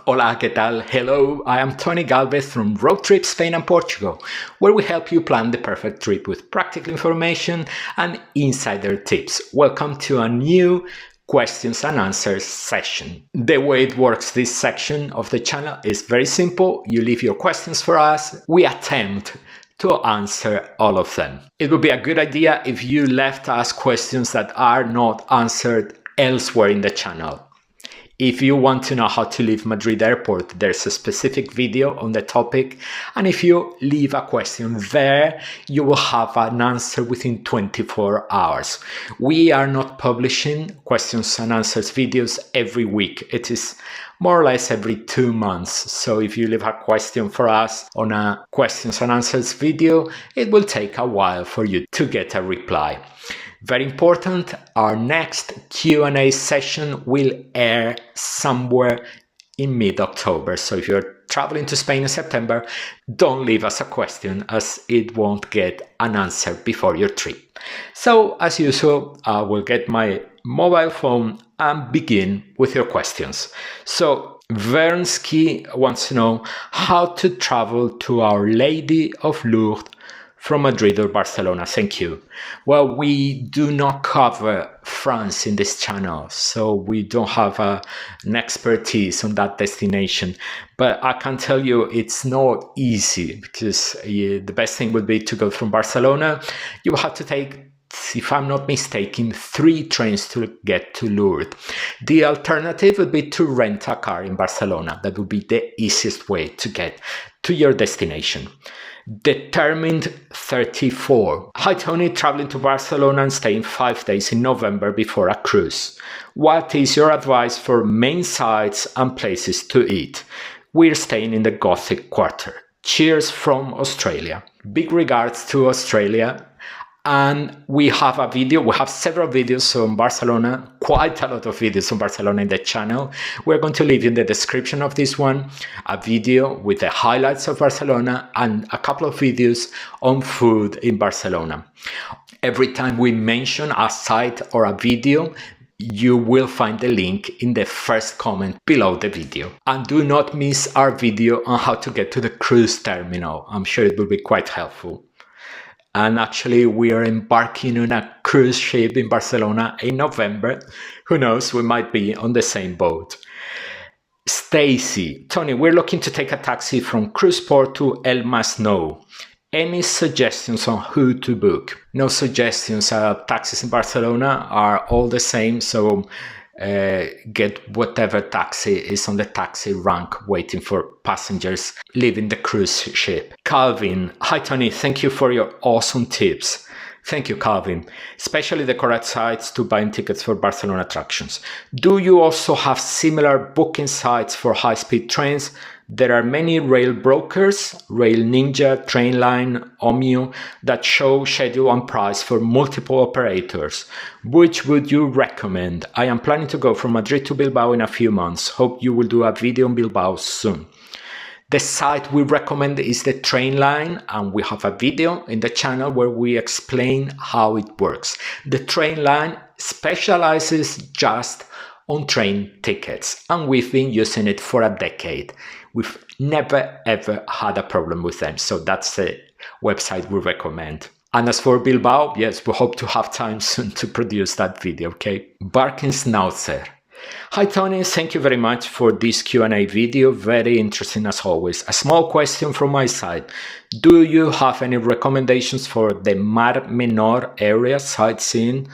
Hola, ¿qué tal? Hello, I am Tony Galvez from Road Trip Spain and Portugal, where we help you plan the perfect trip with practical information and insider tips. Welcome to a new questions and answers session. The way it works, this section of the channel is very simple. You leave your questions for us. We attempt to answer all of them. It would be a good idea if you left us questions that are not answered elsewhere in the channel. If you want to know how to leave Madrid airport, there's a specific video on the topic. And if you leave a question there, you will have an answer within 24 hours. We are not publishing questions and answers videos every week. It is more or less every 2 months. So if you leave a question for us on a questions and answers video, it will take a while for you to get a reply. Very important, our next Q&A session will air somewhere in mid-October. So if you're traveling to Spain in September, don't leave us a question as it won't get an answer before your trip. So as usual, I will get my mobile phone and begin with your questions. So Vernsky wants to know how to travel to Our Lady of Lourdes from Madrid or Barcelona. Thank you. Well, we do not cover France in this channel, so we don't have an expertise on that destination. But I can tell you it's not easy because the best thing would be to go from Barcelona. You will have to take, if I'm not mistaken, 3 trains to get to Lourdes. The alternative would be to rent a car in Barcelona. That would be the easiest way to get to your destination. Determined 34. Hi Tony, traveling to Barcelona and staying 5 days in November before a cruise. What is your advice for main sites and places to eat? We're staying in the Gothic Quarter. Cheers from Australia. Big regards to Australia. And we have a video, we have several videos on Barcelona, quite a lot of videos on Barcelona in the channel. We're going to leave in the description of this one a video with the highlights of Barcelona and a couple of videos on food in Barcelona. Every time we mention a site or a video, you will find the link in the first comment below the video. And do not miss our video on how to get to the cruise terminal. I'm sure it will be quite helpful. And actually, we are embarking on a cruise ship in Barcelona in November. Who knows, we might be on the same boat. Stacy, Tony, we're looking to take a taxi from Cruzport to El Masnou. Any suggestions on who to book? No suggestions. Taxis in Barcelona are all the same, so get whatever taxi is on the taxi rank waiting for passengers leaving the cruise ship. Calvin, hi Tony, thank you for your awesome tips. Thank you, Calvin. Especially the correct sites to buying tickets for Barcelona attractions. Do you also have similar booking sites for high-speed trains? There are many rail brokers, Rail Ninja, Trainline, Omio, that show schedule and price for multiple operators. Which would you recommend? I am planning to go from Madrid to Bilbao in a few months. Hope you will do a video on Bilbao soon. The site we recommend is the Trainline, and we have a video in the channel where we explain how it works. The Trainline specializes just on train tickets, and we've been using it for a decade. We've never ever had a problem with them, so that's the website we recommend. And as for Bilbao, yes, we hope to have time soon to produce that video, okay? Barking Schnauzer. Hi Tony, thank you very much for this Q&A video, very interesting as always. A small question from my side. Do you have any recommendations for the Mar Menor area sightseeing?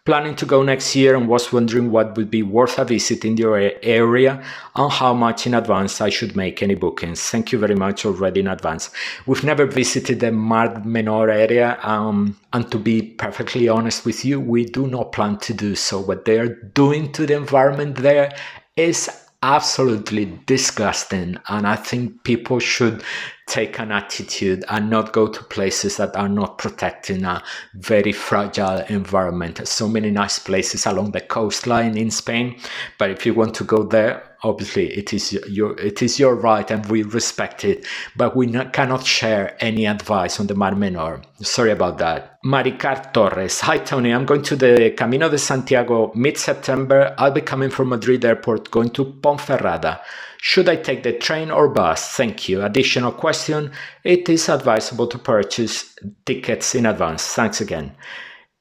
Planning to go next year and was wondering what would be worth a visit in your area and how much in advance I should make any bookings. Thank you very much already in advance. We've never visited the Mar Menor area and to be perfectly honest with you, we do not plan to do so. What they are doing to the environment there is absolutely disgusting, and I think people should take an attitude and not go to places that are not protecting a very fragile environment. So many nice places along the coastline in Spain, but if you want to go there, obviously it is your right and we respect it, but we cannot share any advice on the Mar Menor. Sorry about that. Maricar Torres. Hi Tony, I'm going to the Camino de Santiago mid-September. I'll be coming from Madrid airport going to Ponferrada. Should I take the train or bus? Thank you. Additional question. It is advisable to purchase tickets in advance. Thanks again.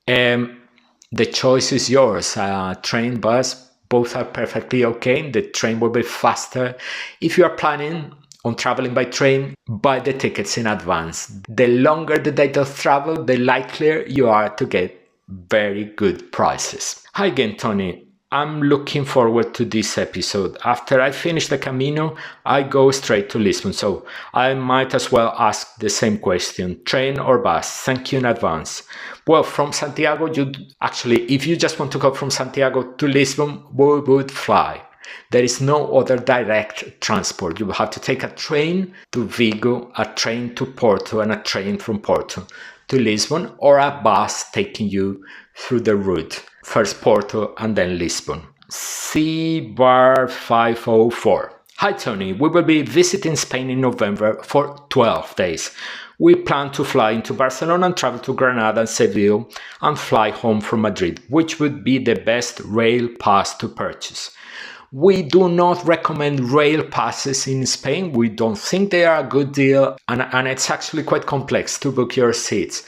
The choice is yours. Train, bus, both are perfectly okay. The train will be faster. If you are planning on traveling by train, buy the tickets in advance. The longer the date of travel, the likelier you are to get very good prices. Hi again, Tony. I'm looking forward to this episode. After I finish the Camino, I go straight to Lisbon, so I might as well ask the same question. Train or bus? Thank you in advance. Well, from Santiago, if you just want to go from Santiago to Lisbon, we would fly. There is no other direct transport. You will have to take a train to Vigo, a train to Porto, and a train from Porto to Lisbon, or a bus taking you through the route. First Porto and then Lisbon. C bar 504. Hi Tony, we will be visiting Spain in November for 12 days. We plan to fly into Barcelona and travel to Granada and Seville and fly home from Madrid, which would be the best rail pass to purchase. We do not recommend rail passes in Spain. We don't think they are a good deal, and it's actually quite complex to book your seats.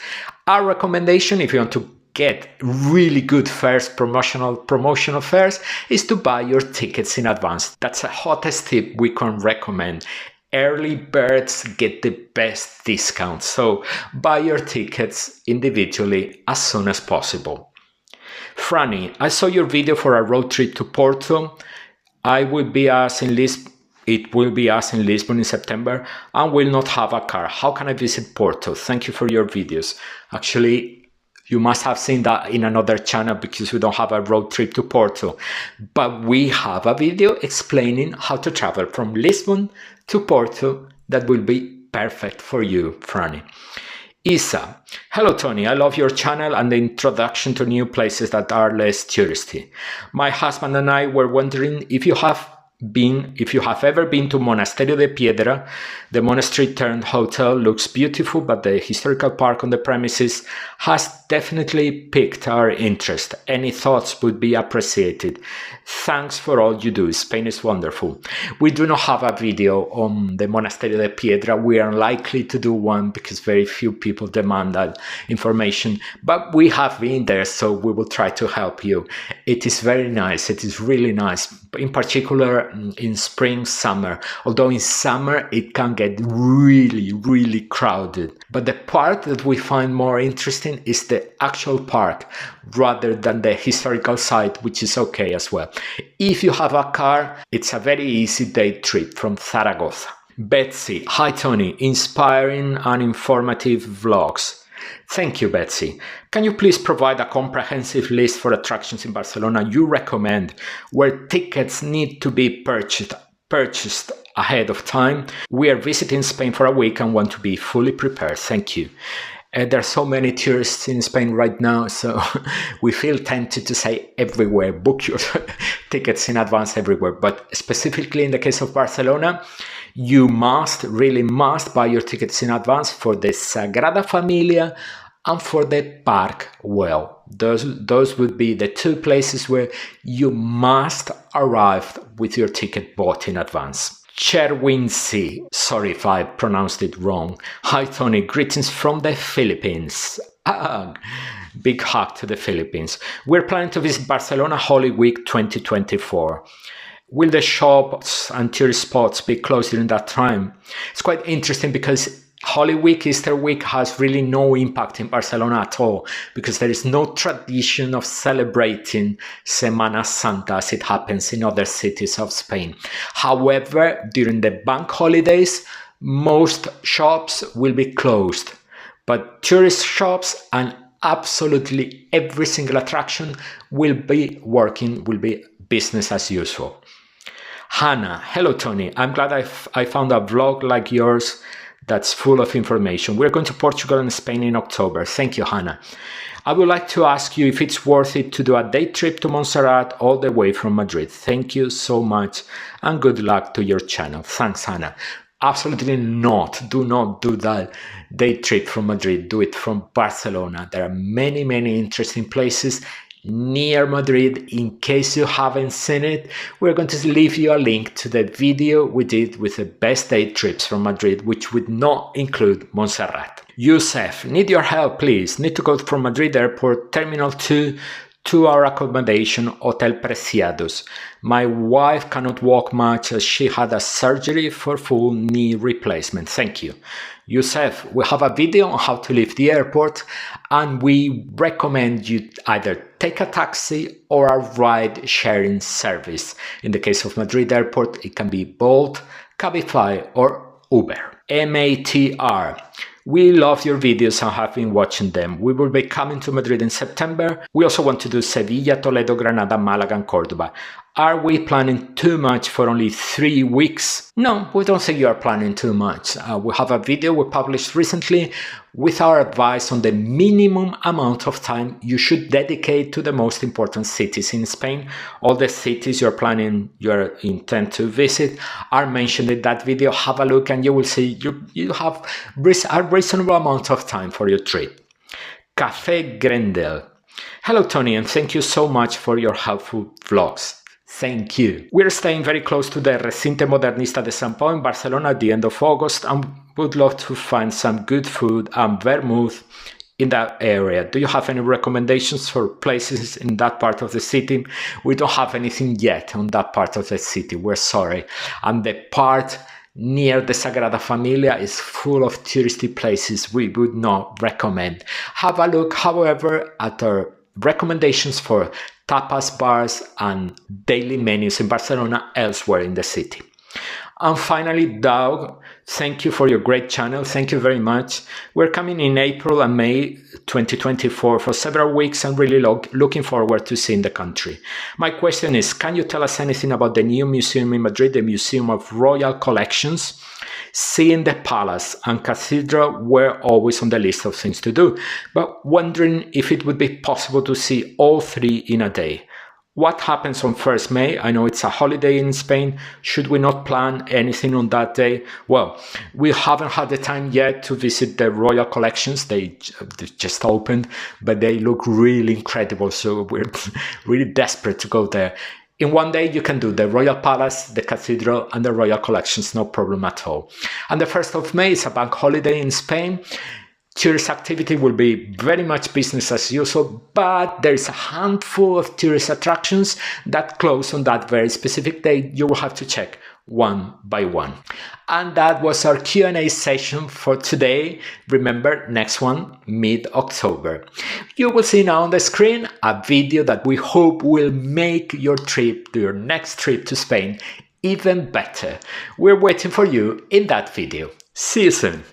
Our recommendation, if you want to get really good fares, promotional fares, is to buy your tickets in advance. That's the hottest tip we can recommend. Early birds get the best discounts, so buy your tickets individually as soon as possible. Franny, I saw your video for a road trip to Porto. It will be us in Lisbon in September and will not have a car. How can I visit Porto? Thank you for your videos. Actually, you must have seen that in another channel because we don't have a road trip to Porto. But we have a video explaining how to travel from Lisbon to Porto that will be perfect for you, Franny. Isa, hello Tony, I love your channel and the introduction to new places that are less touristy. My husband and I were wondering if you have ever been to Monastery de Piedra. The monastery turned hotel looks beautiful, but the historical park on the premises has definitely piqued our interest. Any thoughts would be appreciated. Thanks for all you do. Spain is wonderful. We do not have a video on the Monastery de Piedra. We are unlikely to do one because very few people demand that information, but we have been there, so we will try to help you. It is very nice. It is really nice, in particular in spring, summer. Although in summer it can get really, really crowded. But the part that we find more interesting is the actual park rather than the historical site, which is okay as well. If you have a car, it's a very easy day trip from Zaragoza. Betsy, hi Tony, inspiring and informative vlogs. Thank you, Betsy. Can you please provide a comprehensive list for attractions in Barcelona you recommend where tickets need to be purchased ahead of time? We are visiting Spain for a week and want to be fully prepared. Thank you. There are so many tourists in Spain right now, so we feel tempted to say everywhere, book your tickets in advance everywhere. But specifically in the case of Barcelona, you really must buy your tickets in advance for the Sagrada Familia and for the Park Güell. Those would be the two places where you must arrive with your ticket bought in advance. Cherwinsi, sorry if I pronounced it wrong. Hi Tony, greetings from the Philippines. Big hug to the Philippines. We're planning to visit Barcelona Holy Week 2024. Will the shops and tourist spots be closed during that time? It's quite interesting because Holy Week, Easter week has really no impact in Barcelona at all because there is no tradition of celebrating Semana Santa as it happens in other cities of Spain. However, during the bank holidays, most shops will be closed, but tourist shops and absolutely every single attraction will be business as usual. Hannah, hello Tony, I'm glad I found a vlog like yours that's full of information. We're going to Portugal and Spain in October. Thank you, Hannah. I would like to ask you if it's worth it to do a day trip to Montserrat all the way from Madrid. Thank you so much and good luck to your channel. Thanks, Hannah. Absolutely not. Do not do that day trip from Madrid. Do it from Barcelona. There are many, many interesting places near Madrid. In case you haven't seen it, we're going to leave you a link to the video we did with the best day trips from Madrid, which would not include Montserrat. Youssef, need your help, please. Need to go from Madrid Airport, Terminal 2, to our accommodation, Hotel Preciados. My wife cannot walk much as she had a surgery for full knee replacement. Thank you. Youssef, we have a video on how to leave the airport, and we recommend you either take a taxi or a ride-sharing service. In the case of Madrid Airport, it can be Bolt, Cabify, or Uber. MATR. We love your videos and have been watching them. We will be coming to Madrid in September. We also want to do Sevilla, Toledo, Granada, Malaga, and Cordoba. Are we planning too much for only 3 weeks? No, we don't think you are planning too much. We have a video we published recently with our advice on the minimum amount of time you should dedicate to the most important cities in Spain. All the cities you intend to visit are mentioned in that video. Have a look and you will see you have a reasonable amount of time for your trip. Café Grendel. Hello Tony, and thank you so much for your helpful vlogs. Thank you. We're staying very close to the Recinte Modernista de Sant Pau in Barcelona at the end of August and would love to find some good food and vermouth in that area. Do you have any recommendations for places in that part of the city? We don't have anything yet on that part of the city. We're sorry. And the part near the Sagrada Familia is full of touristy places we would not recommend. Have a look, however, at our recommendations for tapas bars and daily menus in Barcelona elsewhere in the city. And finally, Doug, thank you for your great channel. Thank you very much. We're coming in April and May 2024 for several weeks and really looking forward to seeing the country. My question is, can you tell us anything about the new museum in Madrid, the Museum of Royal Collections? Seeing the palace and cathedral were always on the list of things to do, but wondering if it would be possible to see all 3 in a day. What happens on 1st May? I know it's a holiday in Spain. Should we not plan anything on that day? Well, we haven't had the time yet to visit the Royal Collections. They just opened, but they look really incredible, so we're really desperate to go there. In one day, you can do the Royal Palace, the Cathedral, and the Royal Collections, no problem at all. And the 1st of May is a bank holiday in Spain. Tourist activity will be very much business as usual, but there is a handful of tourist attractions that close on that very specific day. You will have to check one by one. And that was our Q&A session for today. Remember, next one, mid-October. You will see now on the screen a video that we hope will make your next trip to Spain even better. We're waiting for you in that video. See you soon.